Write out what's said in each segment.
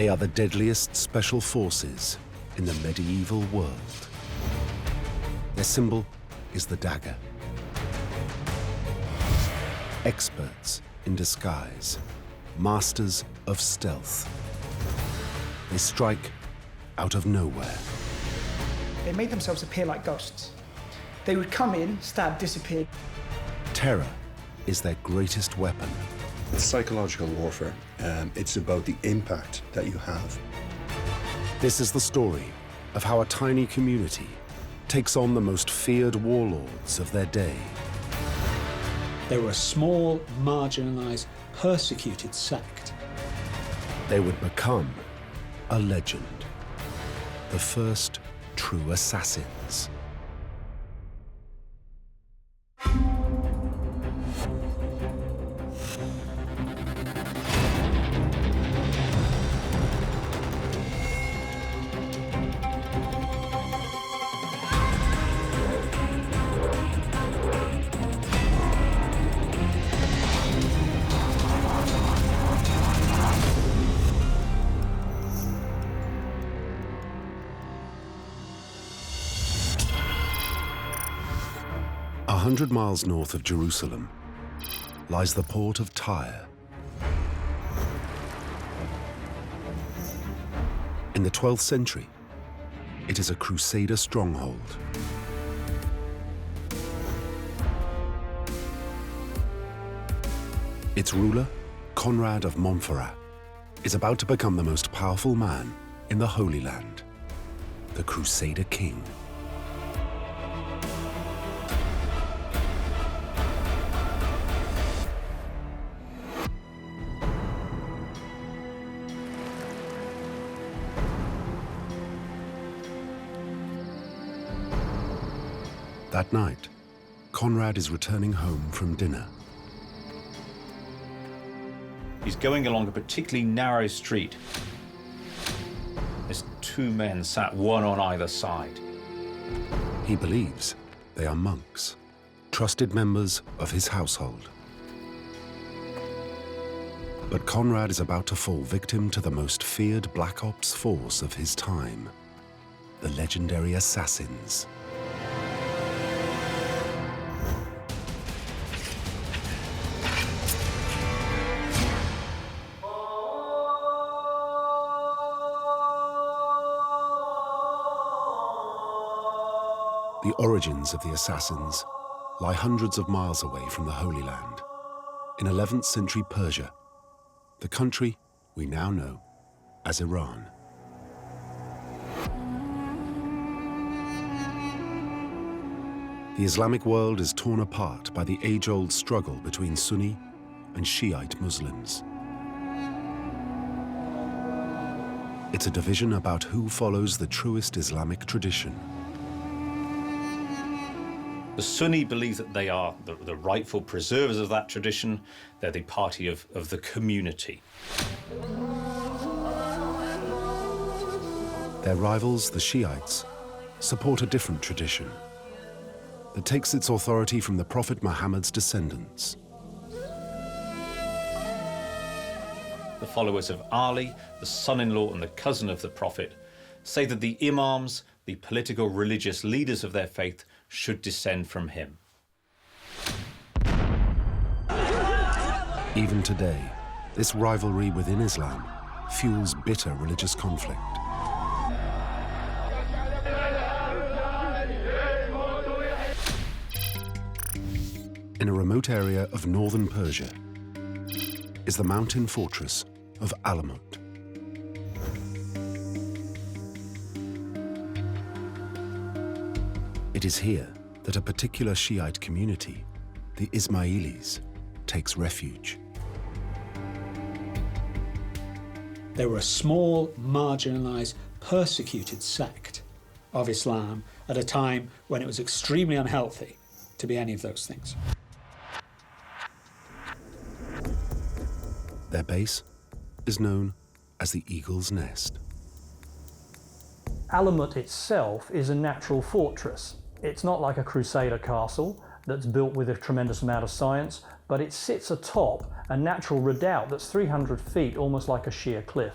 They are the deadliest special forces in the medieval world. Their symbol is the dagger. Experts in disguise, masters of stealth. They strike out of nowhere. They made themselves appear like ghosts. They would come in, stab, disappear. Terror is their greatest weapon. It's psychological warfare. It's about the impact that you have. This is the story of how a tiny community takes on the most feared warlords of their day. They were a small, marginalised, persecuted sect. They would become a legend. The first true assassins. A 100 miles north of Jerusalem lies the port of Tyre. In the 12th century, it is a Crusader stronghold. Its ruler, Conrad of Montferrat, is about to become the most powerful man in the Holy Land, the Crusader King. That night, Conrad is returning home from dinner. He's going along a particularly narrow street. There's two men sat one on either side. He believes they are monks, trusted members of his household. But Conrad is about to fall victim to the most feared Black Ops force of his time, the legendary assassins. The origins of the assassins lie hundreds of miles away from the Holy Land, in 11th century Persia, the country we now know as Iran. The Islamic world is torn apart by the age-old struggle between Sunni and Shiite Muslims. It's a division about who follows the truest Islamic tradition. The Sunni believe that they are the rightful preservers of that tradition. They're the party of the community. Their rivals, the Shiites, support a different tradition that takes its authority from the Prophet Muhammad's descendants. The followers of Ali, the son-in-law and the cousin of the Prophet, say that the imams, the political religious leaders of their faith, should descend from him. Even today, this rivalry within Islam fuels bitter religious conflict. In a remote area of northern Persia is the mountain fortress of Alamut. It is here that a particular Shiite community, the Ismaelis, takes refuge. They were a small, marginalised, persecuted sect of Islam at a time when it was extremely unhealthy to be any of those things. Their base is known as the Eagle's Nest. Alamut itself is a natural fortress. It's not like a Crusader castle that's built with a tremendous amount of science, but it sits atop a natural redoubt that's 300 feet, almost like a sheer cliff.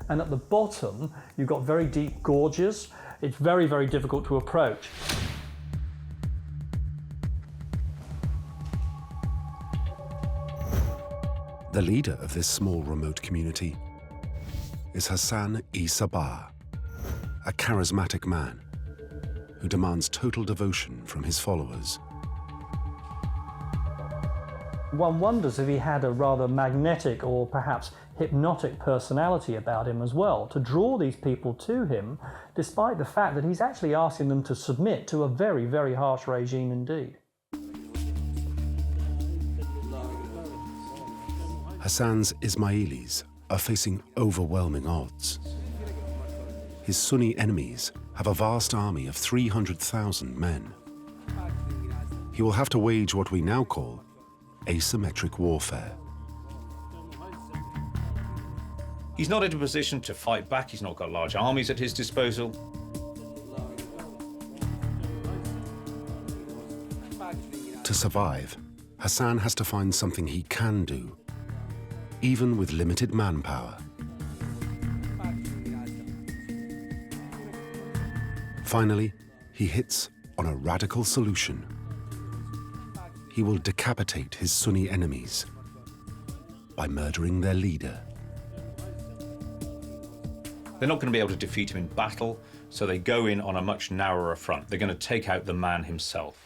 and at the bottom you've got very deep gorges. It's very, very difficult to approach. The leader of this small remote community is Hassan-i Sabbah, a charismatic man who demands total devotion from his followers. One wonders if he had a rather magnetic or perhaps hypnotic personality about him as well, to draw these people to him, despite the fact that he's actually asking them to submit to a very, very harsh regime indeed. Hassan's Ismaelis are facing overwhelming odds. His Sunni enemies have a vast army of 300,000 men. He will have to wage what we now call asymmetric warfare. He's not in a position to fight back. He's not got large armies at his disposal. To survive, Hassan has to find something he can do, even with limited manpower. Finally, he hits on a radical solution. He will decapitate his Sunni enemies by murdering their leader. They're not going to be able to defeat him in battle, so they go in on a much narrower front. They're going to take out the man himself.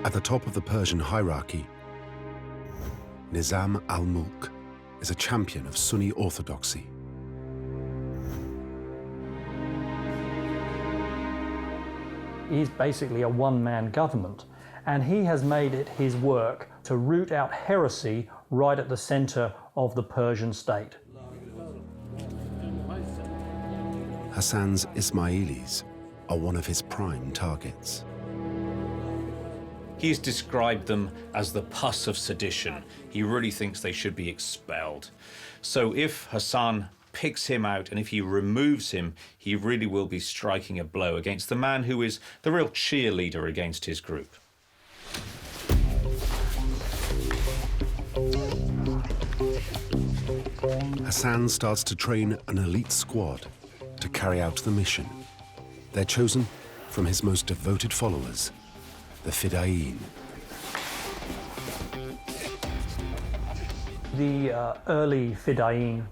At the top of the Persian hierarchy, Nizam al-Mulk is a champion of Sunni orthodoxy. He's basically a one-man government, and he has made it his work to root out heresy right at the center of the Persian state. Hassan's Ismaelis are one of his prime targets. He's described them as the pus of sedition. He really thinks they should be expelled. So if Hassan picks him out and if he removes him, he really will be striking a blow against the man who is the real cheerleader against his group. Hassan starts to train an elite squad to carry out the mission. They're chosen from his most devoted followers, the Fidaien. The early Fidaien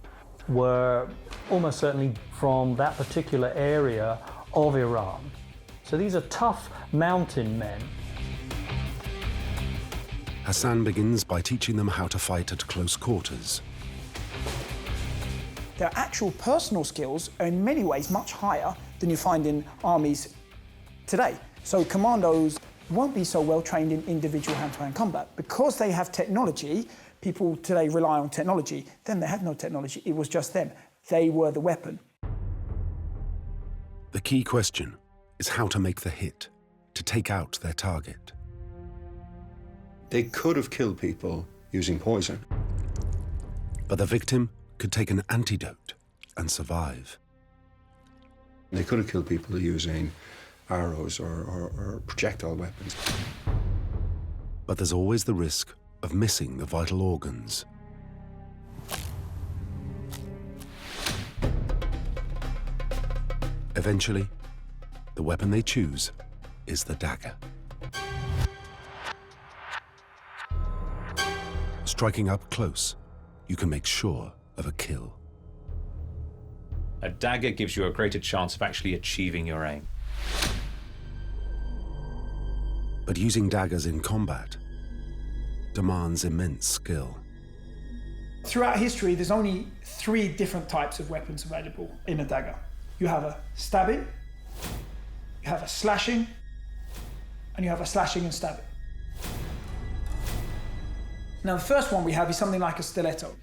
were almost certainly from that particular area of Iran. So these are tough mountain men. Hassan begins by teaching them how to fight at close quarters. Their actual personal skills are in many ways much higher than you find in armies today. So commandos won't be so well trained in individual hand-to-hand combat. Because they have technology, people today rely on technology. Then they had no technology, it was just them. They were the weapon. The key question is how to make the hit, to take out their target. They could have killed people using poison. But the victim could take an antidote and survive. They could have killed people using arrows or projectile weapons. But there's always the risk of missing the vital organs. Eventually, the weapon they choose is the dagger. Striking up close, you can make sure of a kill. A dagger gives you a greater chance of actually achieving your aim. But using daggers in combat demands immense skill. Throughout history, there's only 3 different types of weapons available in a dagger. You have a stabbing, you have a slashing, and you have a slashing and stabbing. Now, the first one we have is something like a stiletto.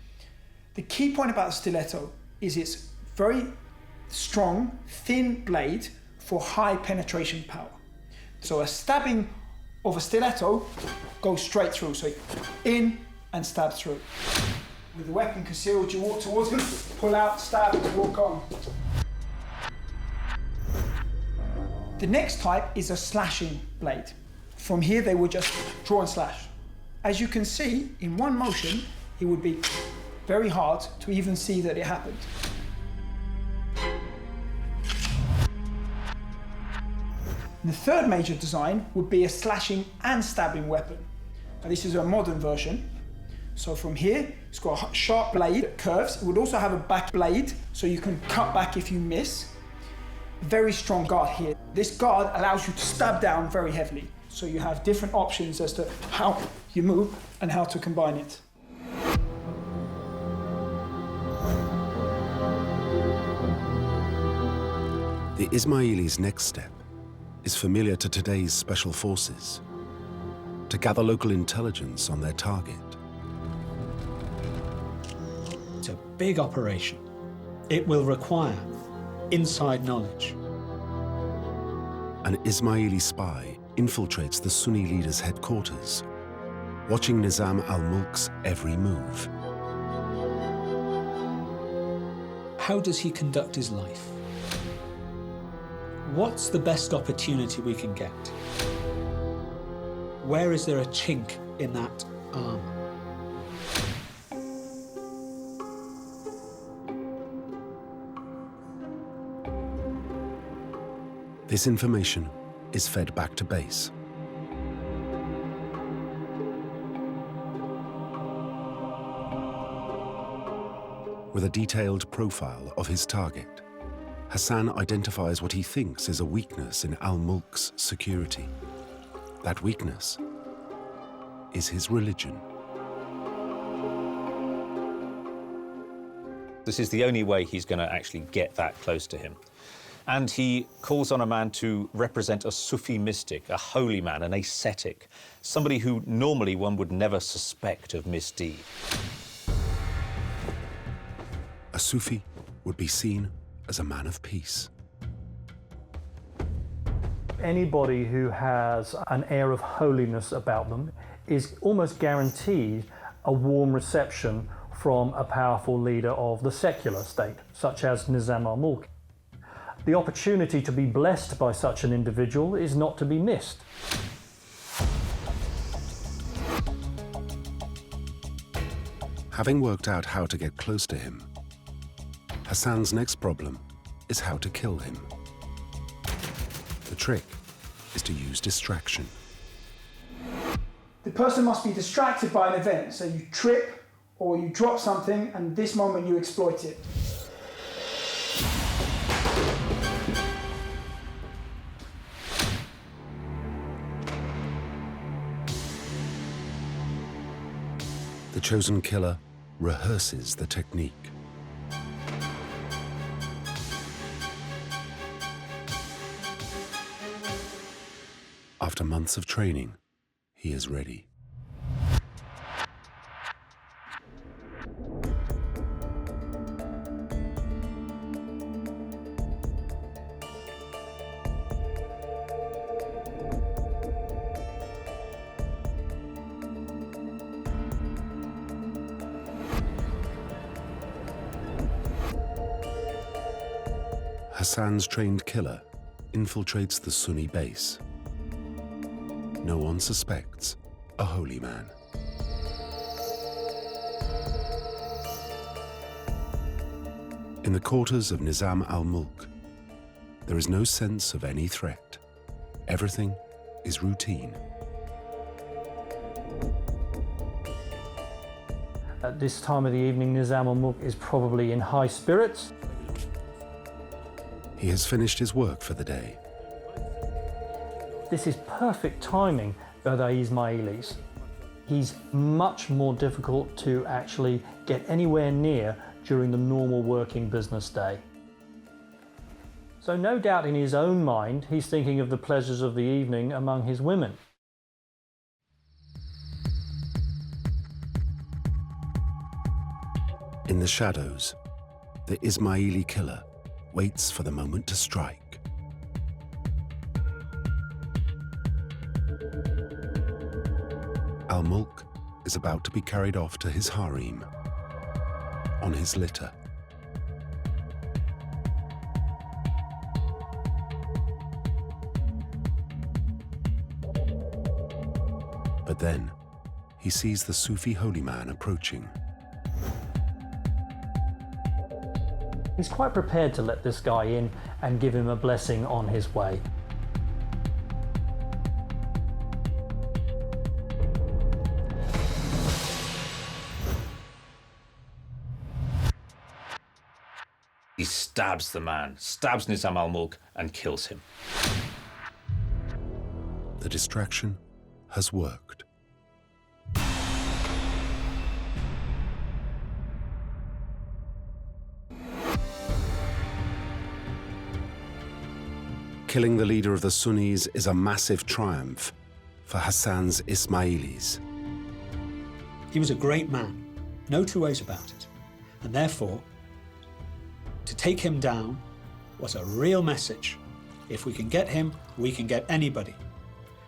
The key point about a stiletto is it's very strong, thin blade for high penetration power. So a stabbing of a stiletto goes straight through, so in and stab through. With the weapon concealed, you walk towards them, pull out, stab, and walk on. The next type is a slashing blade. From here, they would just draw and slash. As you can see, in one motion, it would be very hard to even see that it happened. The third major design would be a slashing and stabbing weapon. Now, this is a modern version. So from here, it's got a sharp blade that curves. It would also have a back blade, so you can cut back if you miss. Very strong guard here. This guard allows you to stab down very heavily. So you have different options as to how you move and how to combine it. The Ismaelis' next step is familiar to today's special forces: to gather local intelligence on their target. It's a big operation. It will require inside knowledge. An Ismaili spy infiltrates the Sunni leader's headquarters, watching Nizam al-Mulk's every move. How does he conduct his life? What's the best opportunity we can get? Where is there a chink in that armor? This information is fed back to base. With a detailed profile of his target, Hassan identifies what he thinks is a weakness in al-Mulk's security. That weakness is his religion. This is the only way he's going to actually get that close to him. And he calls on a man to represent a Sufi mystic, a holy man, an ascetic, somebody who normally one would never suspect of misdeed. A Sufi would be seen as a man of peace. Anybody who has an air of holiness about them is almost guaranteed a warm reception from a powerful leader of the secular state, such as Nizam al-Mulk. The opportunity to be blessed by such an individual is not to be missed. Having worked out how to get close to him, Hassan's next problem is how to kill him. The trick is to use distraction. The person must be distracted by an event, so you trip or you drop something, and this moment you exploit it. The chosen killer rehearses the technique. After months of training, he is ready. Hassan's trained killer infiltrates the Sunni base. No one suspects a holy man. In the quarters of Nizam al-Mulk, there is no sense of any threat. Everything is routine. At this time of the evening, Nizam al-Mulk is probably in high spirits. He has finished his work for the day. This is perfect timing for the Ismaelis. He's much more difficult to actually get anywhere near during the normal working business day. So no doubt in his own mind, he's thinking of the pleasures of the evening among his women. In the shadows, the Ismaili killer waits for the moment to strike. Al-Mulk is about to be carried off to his harem on his litter. But then he sees the Sufi holy man approaching. He's quite prepared to let this guy in and give him a blessing on his way. He stabs the man, stabs Nizam al-Mulk and kills him. The distraction has worked. Killing the leader of the Sunnis is a massive triumph for Hassan's Ismaelis. He was a great man, no two ways about it. And therefore, to take him down was a real message. If we can get him, we can get anybody.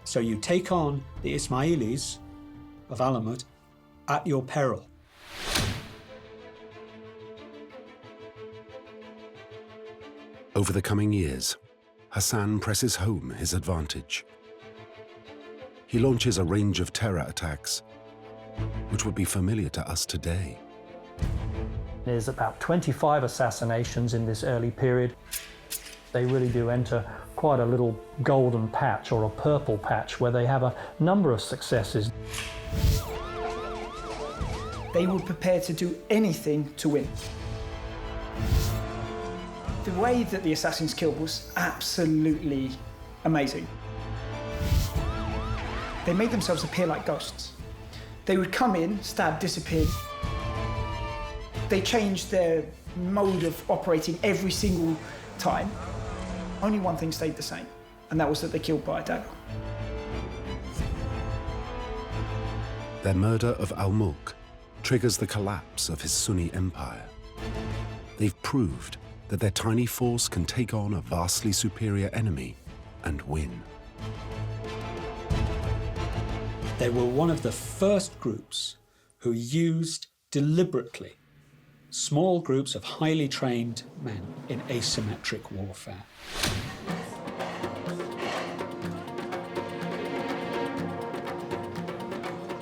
So you take on the Ismaelis of Alamut at your peril. Over the coming years, Hassan presses home his advantage. He launches a range of terror attacks, which would be familiar to us today. There's about 25 assassinations in this early period. They really do enter quite a little golden patch or a purple patch where they have a number of successes. They were prepared to do anything to win. The way that the assassins killed was absolutely amazing. They made themselves appear like ghosts. They would come in, stab, disappear. They changed their mode of operating every single time. Only one thing stayed the same, and that was that they killed by a dagger. Their murder of al-Mulk triggers the collapse of his Sunni empire. They've proved that their tiny force can take on a vastly superior enemy and win. They were one of the first groups who used deliberately small groups of highly trained men in asymmetric warfare.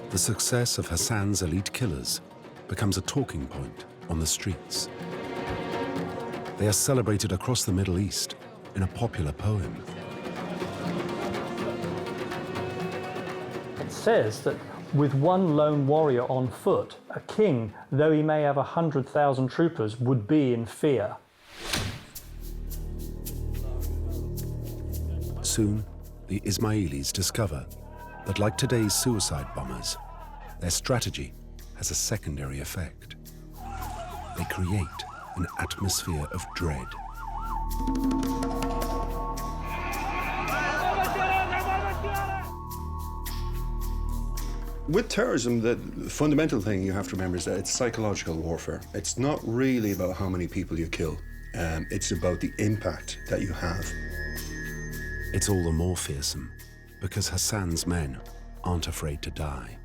The success of Hassan's elite killers becomes a talking point on the streets. They are celebrated across the Middle East in a popular poem. It says that with one lone warrior on foot, a king, though he may have 100,000 troopers, would be in fear. Soon, the Ismaelis discover that, like today's suicide bombers, their strategy has a secondary effect. They create an atmosphere of dread. With terrorism, the fundamental thing you have to remember is that it's psychological warfare. It's not really about how many people you kill. It's about the impact that you have. It's all the more fearsome because Hassan's men aren't afraid to die.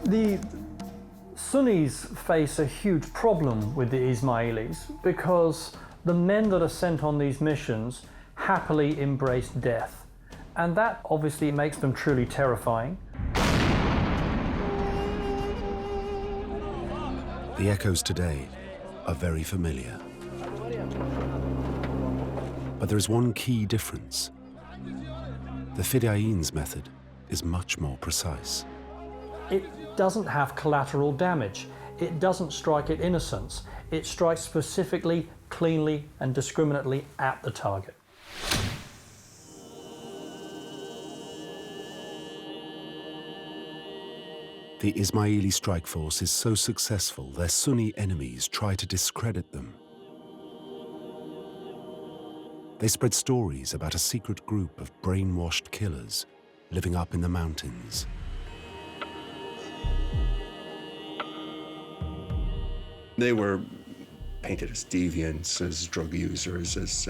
The Sunnis face a huge problem with the Ismailis because the men that are sent on these missions happily embrace death. And that obviously makes them truly terrifying. The echoes today are very familiar. But there is one key difference. The Fidaien's method is much more precise. It doesn't have collateral damage. It doesn't strike at innocents. It strikes specifically, cleanly, and discriminately at the target. The Ismaili strike force is so successful, their Sunni enemies try to discredit them. They spread stories about a secret group of brainwashed killers living up in the mountains. They were painted as deviants, as drug users, as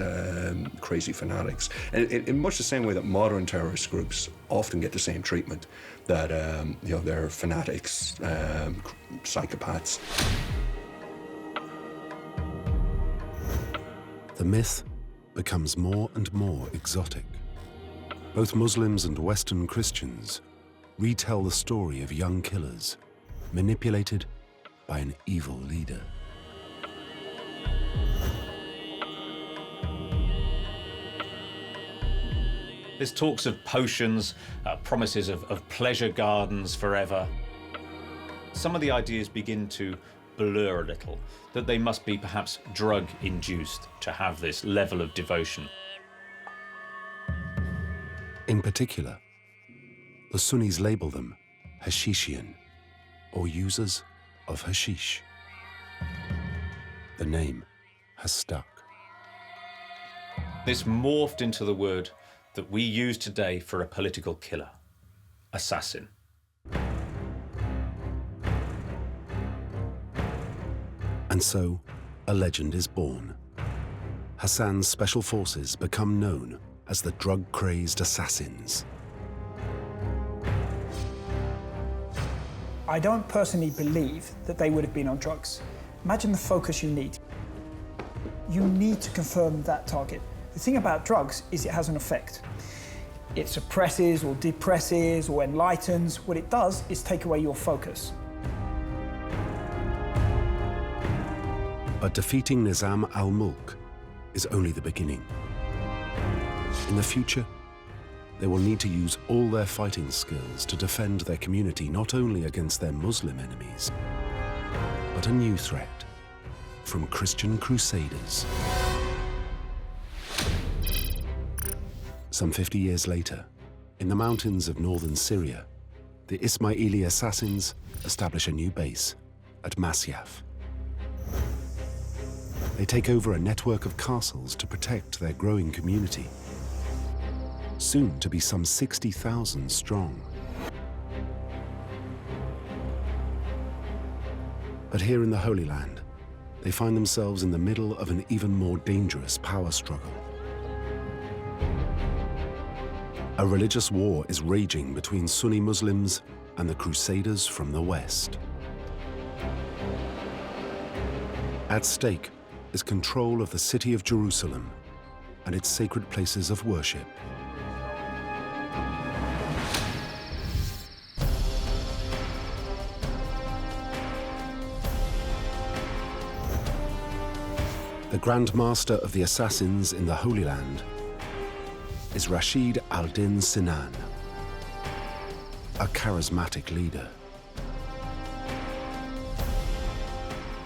crazy fanatics. And in much the same way that modern terrorist groups often get the same treatment, that they're fanatics, psychopaths. The myth becomes more and more exotic Both Muslims and Western Christians retell the story of young killers manipulated by an evil leader. There's talks of potions, promises of pleasure gardens forever. Some of the ideas begin to blur a little, that they must be perhaps drug-induced to have this level of devotion. In particular, the Sunnis label them Hashishian, or users of hashish. The name has stuck. This morphed into the word that we use today for a political killer, assassin. And so, a legend is born. Hassan's special forces become known as the drug-crazed assassins. I don't personally believe that they would have been on drugs. Imagine the focus you need. You need to confirm that target. The thing about drugs is it has an effect. It suppresses or depresses or enlightens. What it does is take away your focus. But defeating Nizam al-Mulk is only the beginning. In the future, they will need to use all their fighting skills to defend their community not only against their Muslim enemies, but a new threat from Christian crusaders. Some 50 years later, in the mountains of northern Syria, the Ismaeli assassins establish a new base at Masyaf. They take over a network of castles to protect their growing community, soon to be some 60,000 strong. But here in the Holy Land, they find themselves in the middle of an even more dangerous power struggle. A religious war is raging between Sunni Muslims and the Crusaders from the West. At stake is control of the city of Jerusalem and its sacred places of worship. The Grand Master of the assassins in the Holy Land is Rashid al-Din Sinan, a charismatic leader.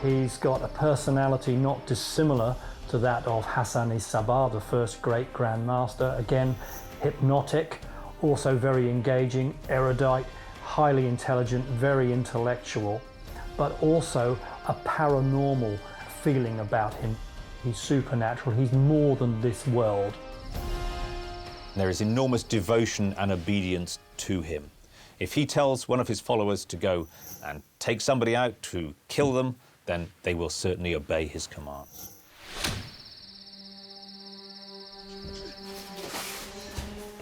He's got a personality not dissimilar to that of Hassan-i Sabbah, the first great Grand Master. Again, hypnotic, also very engaging, erudite, highly intelligent, very intellectual, but also a paranormal feeling about him. He's supernatural, he's more than this world. There is enormous devotion and obedience to him. If he tells one of his followers to go and take somebody out to kill them, then they will certainly obey his commands.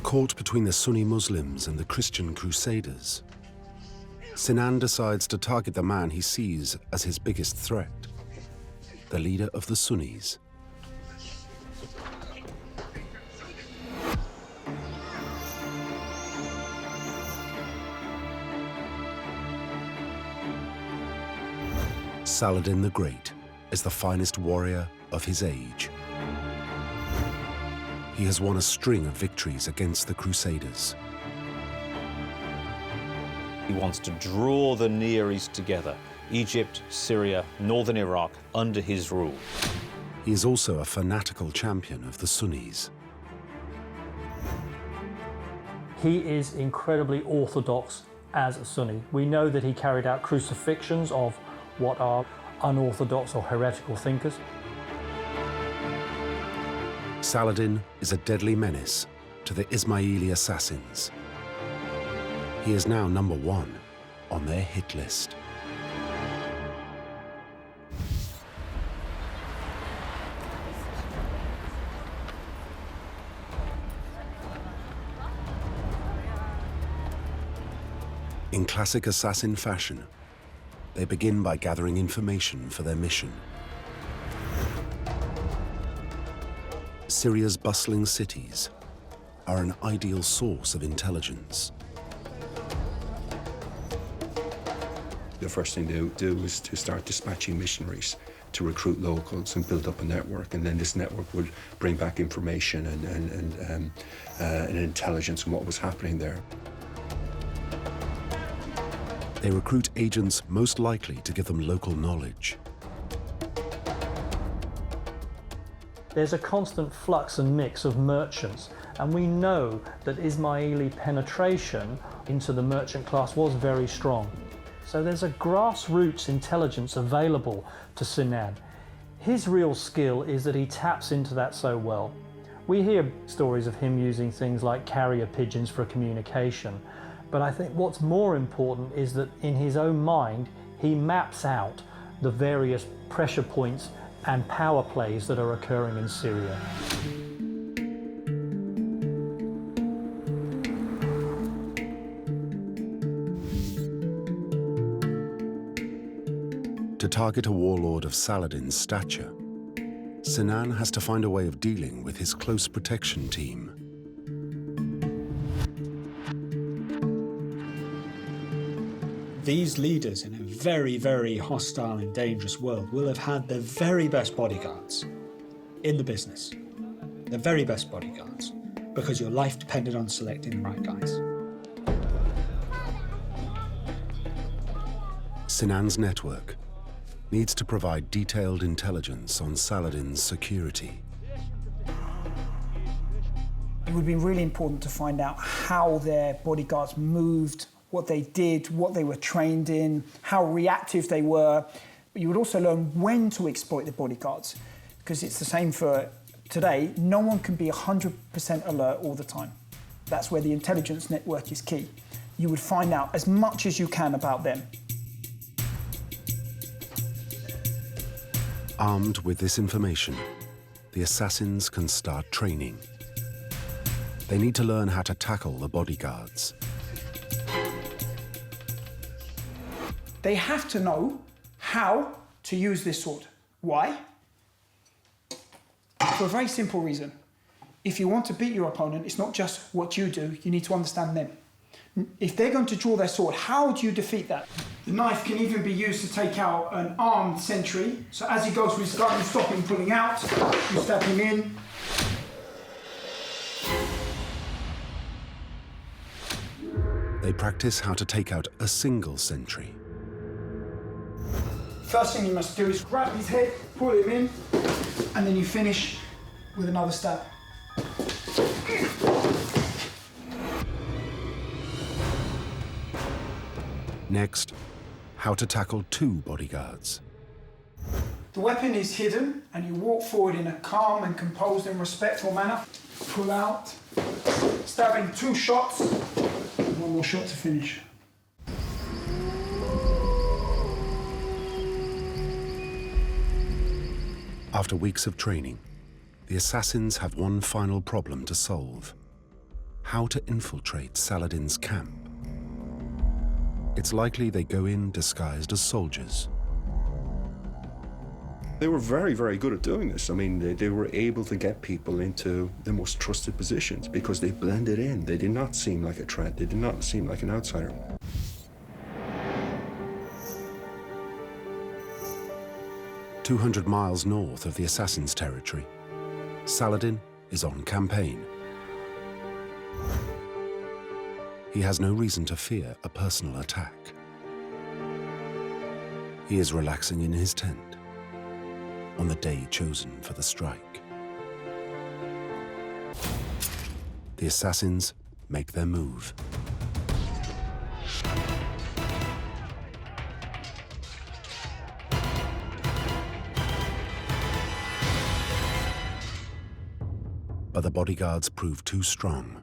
Caught between the Sunni Muslims and the Christian Crusaders, Sinan decides to target the man he sees as his biggest threat, the leader of the Sunnis. Saladin the Great is the finest warrior of his age. He has won a string of victories against the Crusaders. He wants to draw the Near East together, Egypt, Syria, northern Iraq, under his rule. He is also a fanatical champion of the Sunnis. He is incredibly orthodox as a Sunni. We know that he carried out crucifixions of what are unorthodox or heretical thinkers. Saladin is a deadly menace to the Ismaeli assassins. He is now #1 on their hit list. In classic assassin fashion, they begin by gathering information for their mission. Syria's bustling cities are an ideal source of intelligence. The first thing they would do is to start dispatching missionaries to recruit locals and build up a network, and then this network would bring back information and intelligence on what was happening there. They recruit agents most likely to give them local knowledge. There's a constant flux and mix of merchants, and we know that Ismaili penetration into the merchant class was very strong. So there's a grassroots intelligence available to Sinan. His real skill is that he taps into that so well. We hear stories of him using things like carrier pigeons for communication, but I think what's more important is that in his own mind, he maps out the various pressure points and power plays that are occurring in Syria. To target a warlord of Saladin's stature, Sinan has to find a way of dealing with his close protection team. These leaders in a very, very hostile and dangerous world will have had the very best bodyguards in the business. The very best bodyguards, because your life depended on selecting the right guys. Sinan's network needs to provide detailed intelligence on Saladin's security. It would be really important to find out how their bodyguards moved, what they did, what they were trained in, how reactive they were. But you would also learn when to exploit the bodyguards, because it's the same for today. No one can be 100% alert all the time. That's where the intelligence network is key. You would find out as much as you can about them. Armed with this information, the assassins can start training. They need to learn how to tackle the bodyguards. They have to know how to use this sword. Why? For a very simple reason. If you want to beat your opponent, it's not just what you do, you need to understand them. If they're going to draw their sword, how do you defeat that? The knife can even be used to take out an armed sentry. So as he goes through his gun, you stop him pulling out, you stab him in. They practice how to take out a single sentry. First thing you must do is grab his head, pull him in, and then you finish with another stab. Next, how to tackle two bodyguards. The weapon is hidden, and you walk forward in a calm and composed and respectful manner. Pull out, stabbing 2 shots, and 1 more shot to finish. After weeks of training, the assassins have one final problem to solve: how to infiltrate Saladin's camp. It's likely they go in disguised as soldiers. They were very, very good at doing this. I mean, they were able to get people into the most trusted positions because they blended in. They did not seem like a threat. They did not seem like an outsider. "200 miles north of the assassins' territory, Saladin is on campaign. He has no reason to fear a personal attack. He is relaxing in his tent on the day chosen for the strike. The assassins make their move. But the bodyguards prove too strong.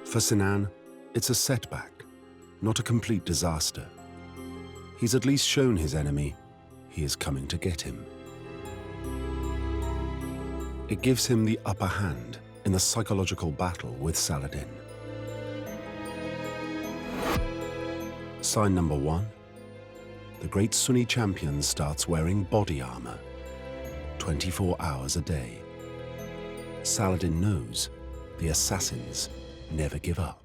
For Sinan, it's a setback, not a complete disaster. He's at least shown his enemy he is coming to get him. It gives him the upper hand in the psychological battle with Saladin. Sign number 1. The great Sunni champion starts wearing body armor 24 hours a day. Saladin knows the assassins never give up.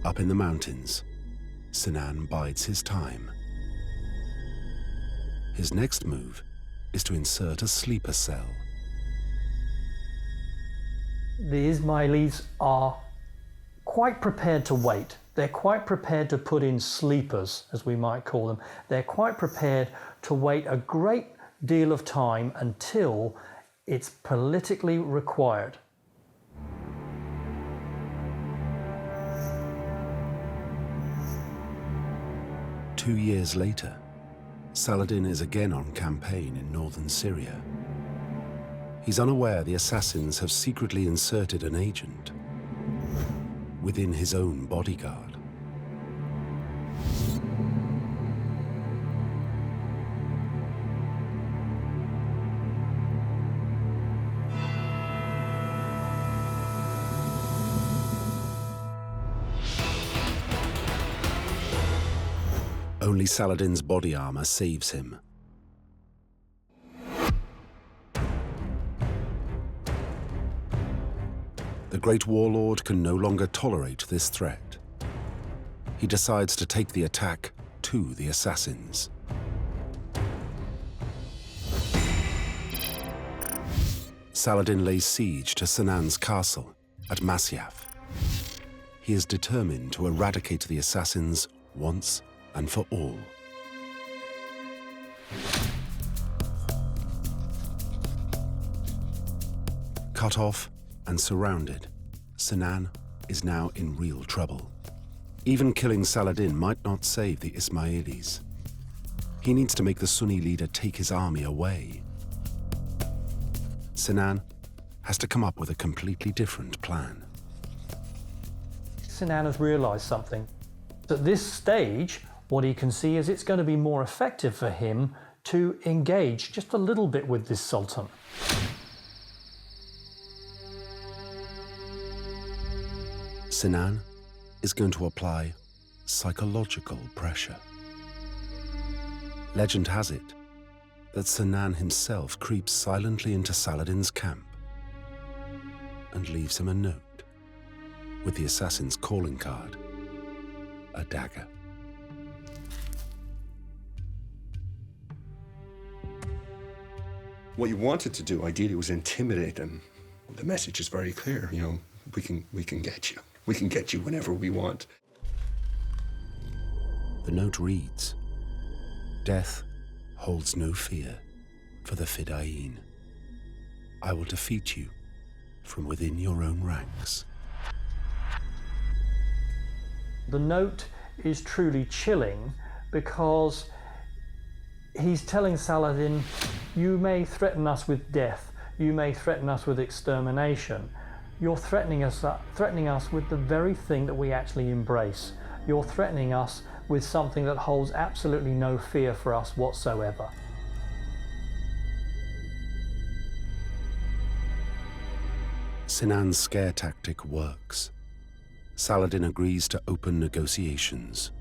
Up in the mountains, Sinan bides his time. His next move is to insert a sleeper cell. The Ismaelis are quite prepared to wait. They're quite prepared to put in sleepers, as we might call them. They're quite prepared to wait a great deal of time until it's politically required. Two years later, Saladin is again on campaign in northern Syria. He's unaware the assassins have secretly inserted an agent within his own bodyguard. Only Saladin's body armor saves him. The great warlord can no longer tolerate this threat. He decides to take the attack to the assassins. Saladin lays siege to Sinan's castle at Masyaf. He is determined to eradicate the assassins once and for all. Cut off and surrounded, Sinan is now in real trouble. Even killing Saladin might not save the Ismaelis. He needs to make the Sunni leader take his army away. Sinan has to come up with a completely different plan. Sinan has realized something. At this stage, what he can see is it's going to be more effective for him to engage just a little bit with this sultan. Sinan is going to apply psychological pressure. Legend has it that Sinan himself creeps silently into Saladin's camp and leaves him a note with the assassin's calling card, a dagger. What you wanted to do, ideally, was intimidate them. The message is very clear, you know, we can get you. We can get you whenever we want. The note reads, "Death holds no fear for the Fidaien. I will defeat you from within your own ranks." The note is truly chilling because he's telling Saladin, you may threaten us with death, you may threaten us with extermination. You're threatening us with the very thing that we actually embrace. You're threatening us with something that holds absolutely no fear for us whatsoever. Sinan's scare tactic works. Saladin agrees to open negotiations.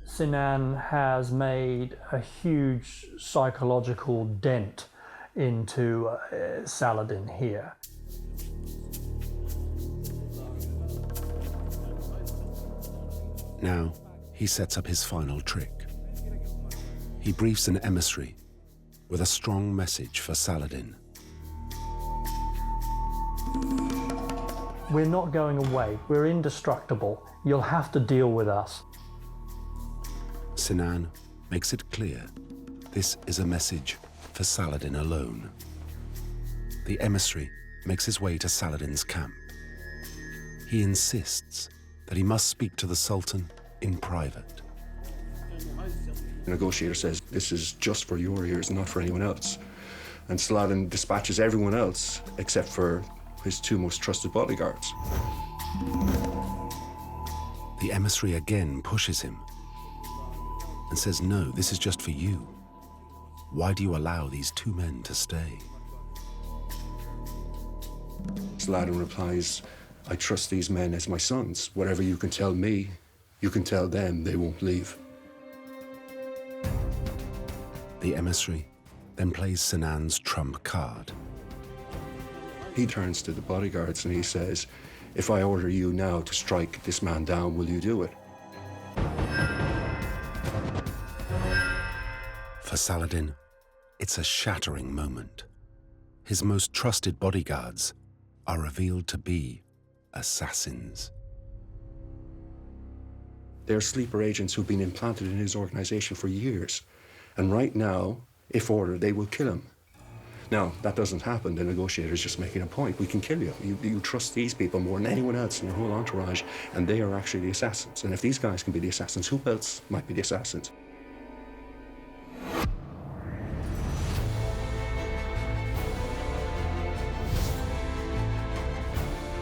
Sinan has made a huge psychological dent into Saladin here. Now, he sets up his final trick. He briefs an emissary with a strong message for Saladin. We're not going away. We're indestructible. You'll have to deal with us. Sinan makes it clear this is a message for Saladin alone. The emissary makes his way to Saladin's camp. He insists that he must speak to the Sultan in private. The negotiator says, this is just for your ears, not for anyone else. And Saladin dispatches everyone else except for his two most trusted bodyguards. The emissary again pushes him and says, no, this is just for you. Why do you allow these two men to stay? Saladin replies, I trust these men as my sons. Whatever you can tell me, you can tell them, they won't leave. The emissary then plays Sinan's trump card. He turns to the bodyguards and he says, if I order you now to strike this man down, will you do it? For Saladin, it's a shattering moment. His most trusted bodyguards are revealed to be assassins. They're sleeper agents who've been implanted in his organization for years. And right now, if ordered, they will kill him. Now, that doesn't happen. The negotiator's just making a point. We can kill you. You trust these people more than anyone else in your whole entourage, and they are actually the assassins. And if these guys can be the assassins, who else might be the assassins?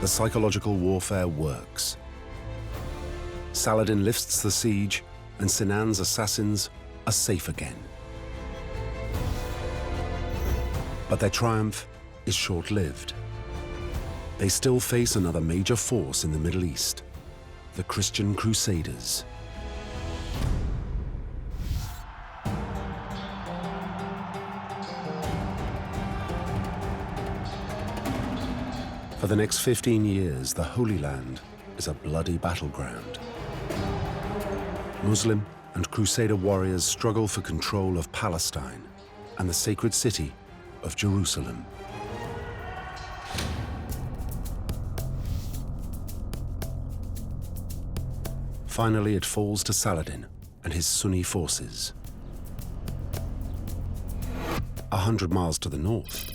The psychological warfare works. Saladin lifts the siege, and Sinan's assassins are safe again. But their triumph is short-lived. They still face another major force in the Middle East, the Christian Crusaders. For the next 15 years, the Holy Land is a bloody battleground. Muslim and Crusader warriors struggle for control of Palestine and the sacred city of Jerusalem. Finally, it falls to Saladin and his Sunni forces. 100 miles to the north,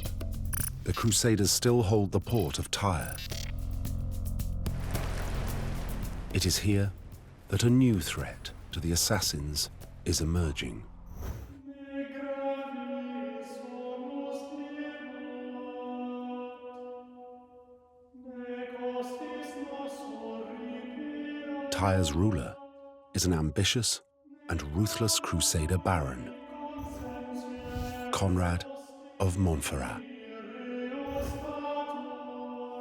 the Crusaders still hold the port of Tyre. It is here that a new threat to the assassins is emerging. Tyre's ruler is an ambitious and ruthless Crusader baron, Conrad of Montferrat.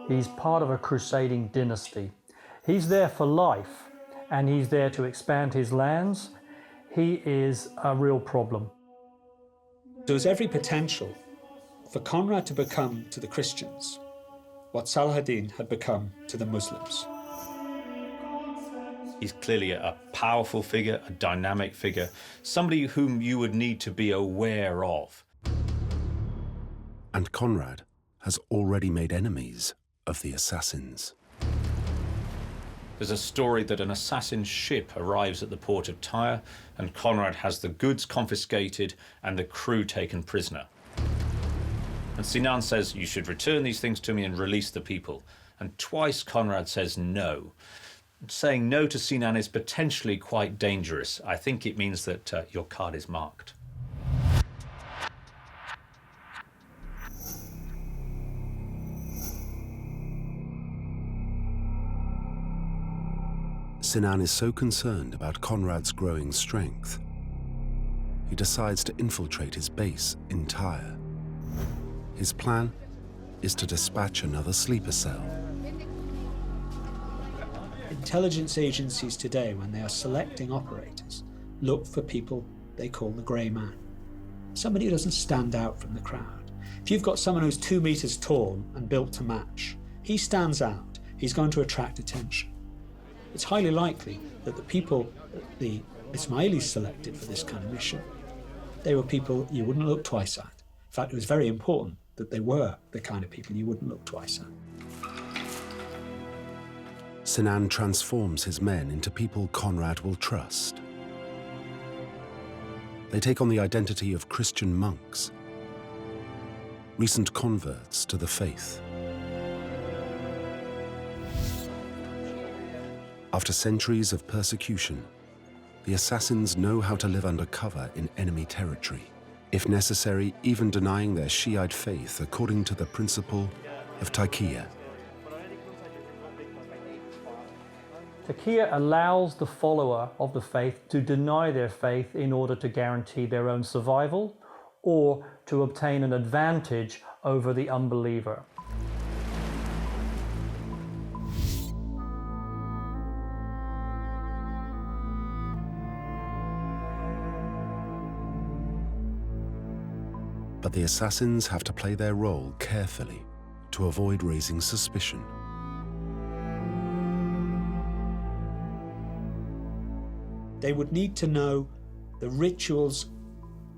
He's part of a crusading dynasty. He's there for life, and he's there to expand his lands. He is a real problem. There's every potential for Conrad to become to the Christians what Saladin had become to the Muslims. He's clearly a powerful figure, a dynamic figure, somebody whom you would need to be aware of. And Conrad has already made enemies of the assassins. There's a story that an assassin ship arrives at the port of Tyre, and Conrad has the goods confiscated and the crew taken prisoner. And Sinan says, you should return these things to me and release the people. And twice Conrad says no. Saying no to Sinan is potentially quite dangerous. I think it means that your card is marked. Sinan is so concerned about Conrad's growing strength, he decides to infiltrate his base in Tyre. His plan is to dispatch another sleeper cell. Intelligence agencies today, when they are selecting operators, look for people they call the grey man. Somebody who doesn't stand out from the crowd. If you've got someone who's 2 meters tall and built to match, he stands out, he's going to attract attention. It's highly likely that the people that the Ismaelis selected for this kind of mission, they were people you wouldn't look twice at. In fact, it was very important that they were the kind of people you wouldn't look twice at. Sinan transforms his men into people Conrad will trust. They take on the identity of Christian monks, recent converts to the faith. After centuries of persecution, the assassins know how to live under cover in enemy territory, if necessary, even denying their Shiite faith according to the principle of taqiyya. Taqiyya allows the follower of the faith to deny their faith in order to guarantee their own survival or to obtain an advantage over the unbeliever. But the assassins have to play their role carefully to avoid raising suspicion. They would need to know the rituals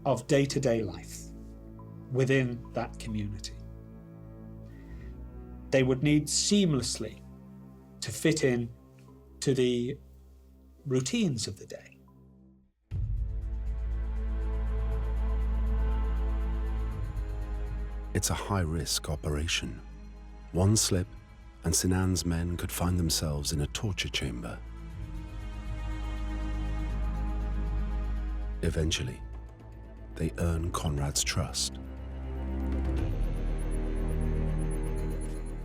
of day-to-day life within that community. They would need seamlessly to fit in to the routines of the day. It's a high-risk operation. One slip, and Sinan's men could find themselves in a torture chamber. Eventually, they earn Conrad's trust.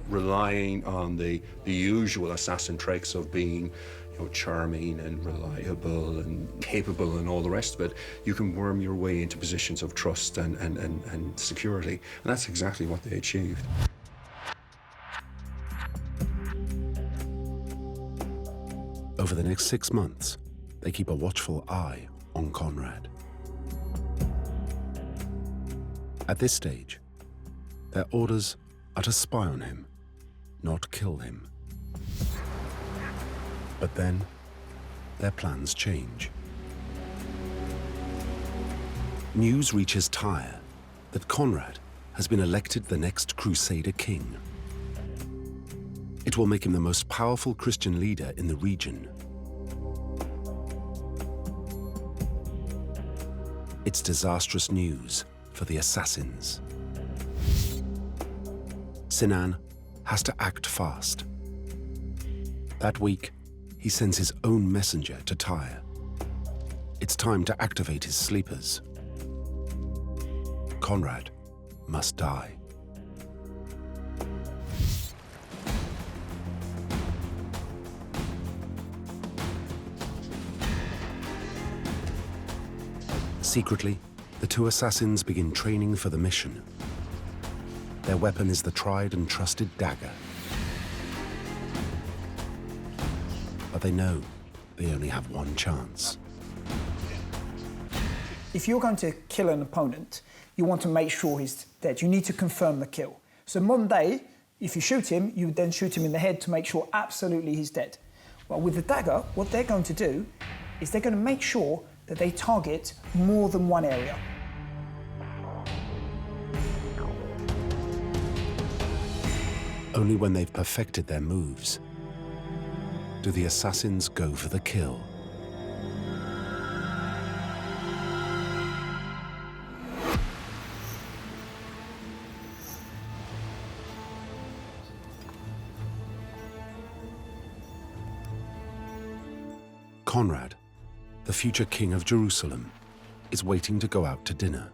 Relying on the usual assassin traits of being, charming and reliable and capable and all the rest of it, you can worm your way into positions of trust and security. And that's exactly what they achieved. Over the next 6 months, they keep a watchful eye on Conrad. At this stage, their orders are to spy on him, not kill him. But then, their plans change. News reaches Tyre that Conrad has been elected the next Crusader King. It will make him the most powerful Christian leader in the region. It's disastrous news for the assassins. Sinan has to act fast. That week, he sends his own messenger to Tyre. It's time to activate his sleepers. Conrad must die. Secretly, the two assassins begin training for the mission. Their weapon is the tried and trusted dagger. But they know they only have one chance. If you're going to kill an opponent, you want to make sure he's dead. You need to confirm the kill. So modern day, if you shoot him, you would then shoot him in the head to make sure absolutely he's dead. Well, with the dagger, what they're going to do is they're going to make sure that they target more than one area. Only when they've perfected their moves do the assassins go for the kill. Conrad, the future king of Jerusalem, is waiting to go out to dinner.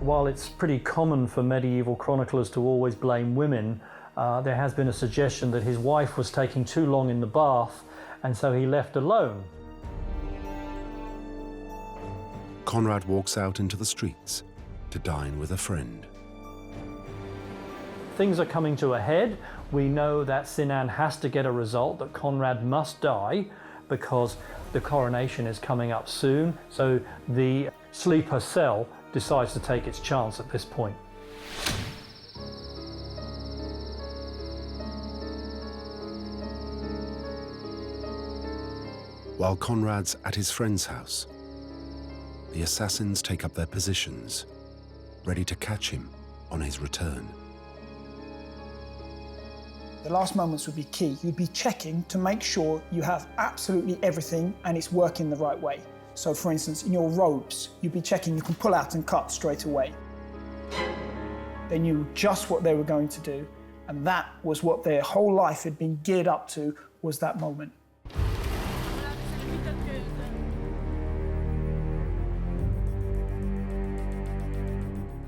While it's pretty common for medieval chroniclers to always blame women, there has been a suggestion that his wife was taking too long in the bath, and so he left alone. Conrad walks out into the streets to dine with a friend. Things are coming to a head. We know that Sinan has to get a result, that Conrad must die, because the coronation is coming up soon. So the sleeper cell decides to take its chance at this point. While Conrad's at his friend's house, the assassins take up their positions, ready to catch him on his return. The last moments would be key. You'd be checking to make sure you have absolutely everything and it's working the right way. So for instance, in your robes, you'd be checking you can pull out and cut straight away. They knew just what they were going to do, and that was what their whole life had been geared up to, was that moment.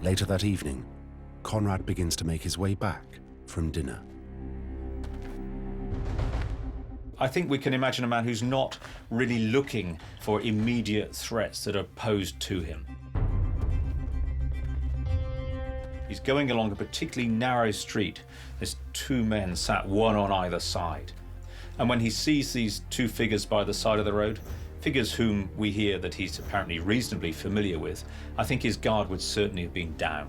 Later that evening, Conrad begins to make his way back from dinner. I think we can imagine a man who's not really looking for immediate threats that are posed to him. He's going along a particularly narrow street. There's two men sat one on either side. And when he sees these two figures by the side of the road, figures whom we hear that he's apparently reasonably familiar with, I think his guard would certainly have been down.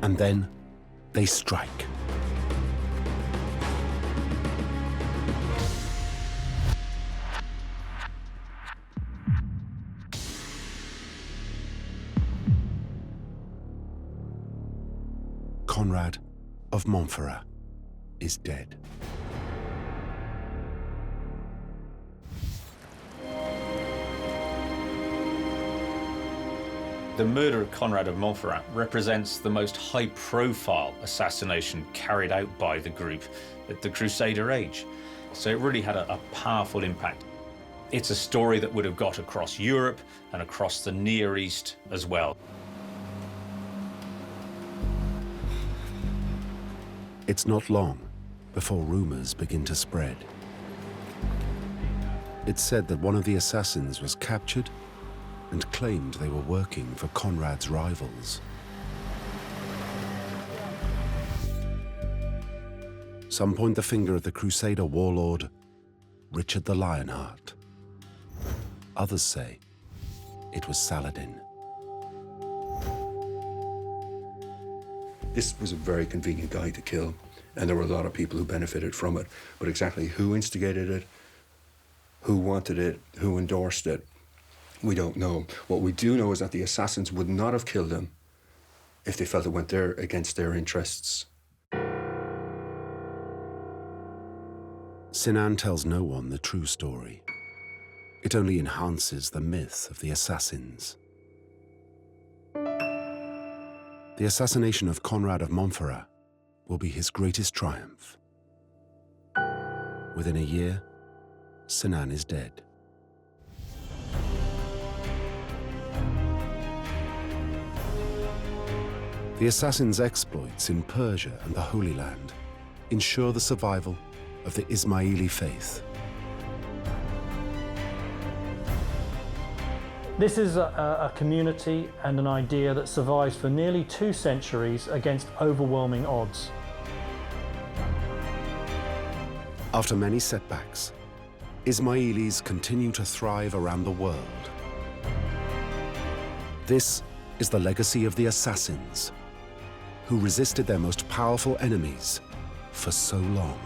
And then they strike. Conrad of Montferrat is dead. The murder of Conrad of Montferrat represents the most high-profile assassination carried out by the group at the Crusader age. So it really had a powerful impact. It's a story that would have got across Europe and across the Near East as well. It's not long before rumors begin to spread. It's said that one of the assassins was captured and claimed they were working for Conrad's rivals. Some point the finger at the Crusader warlord, Richard the Lionheart. Others say it was Saladin. This was a very convenient guy to kill, and there were a lot of people who benefited from it. But exactly who instigated it, who wanted it, who endorsed it, we don't know. What we do know is that the assassins would not have killed him if they felt it went against their interests. Sinan tells no one the true story. It only enhances the myth of the assassins. The assassination of Conrad of Montferrat will be his greatest triumph. Within a year, Sinan is dead. The assassins' exploits in Persia and the Holy Land ensure the survival of the Ismaeli faith. This is a community and an idea that survives for nearly 2 centuries against overwhelming odds. After many setbacks, Ismaelis continue to thrive around the world. This is the legacy of the assassins, who resisted their most powerful enemies for so long.